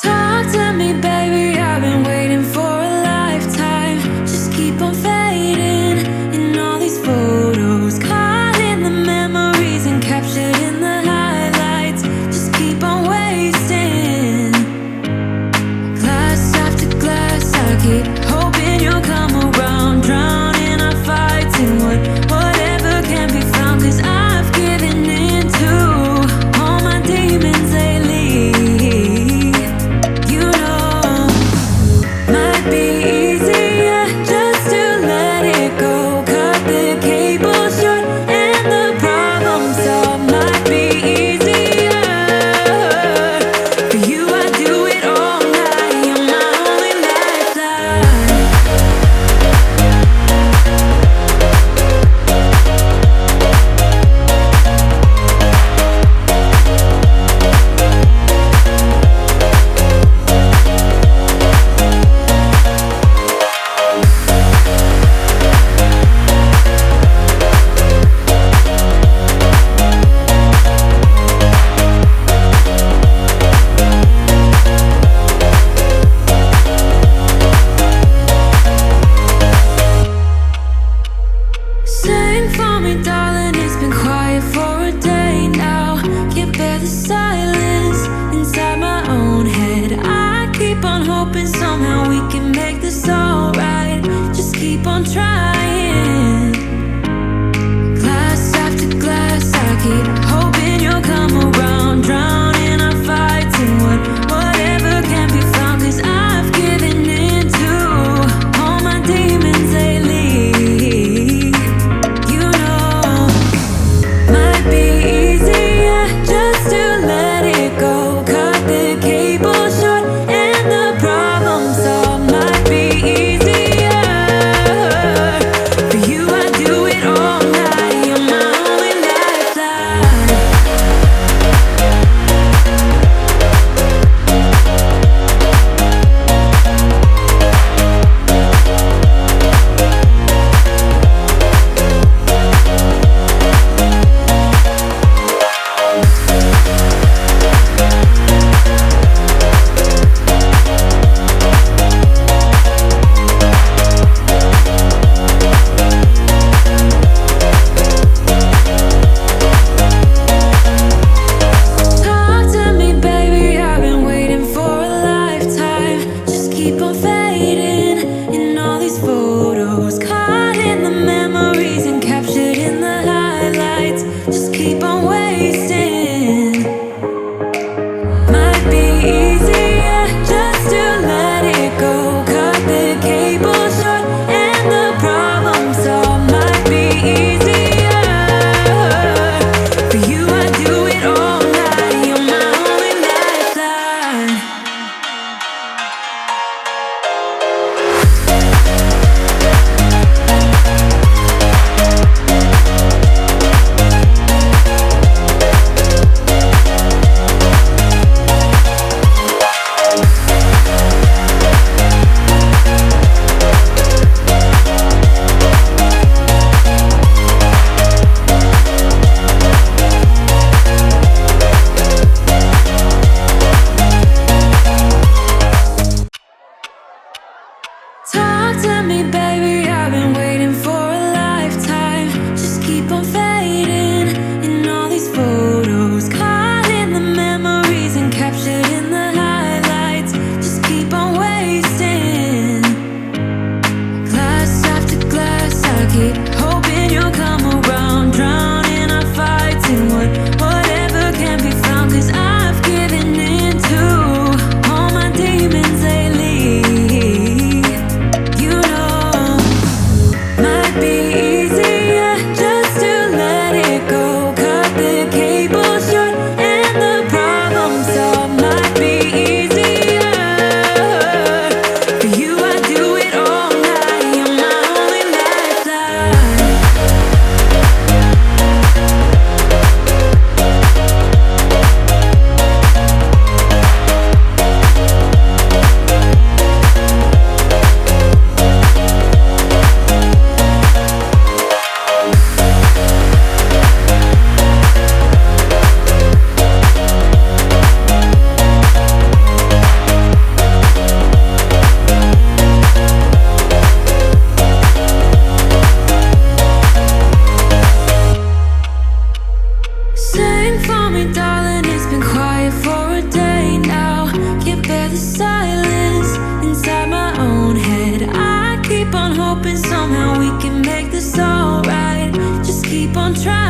Talk to me, baby, I've been waiting for a lifetime. Just keep on fading in all these photos, caught in the memories and captured in the highlights. Just keep on wasting glass after glass. I keep hoping you'll come around, drowning our fights in whatever can be found. 'Cause I've given in to all my demons lately. You know this alright. Just keep on trying.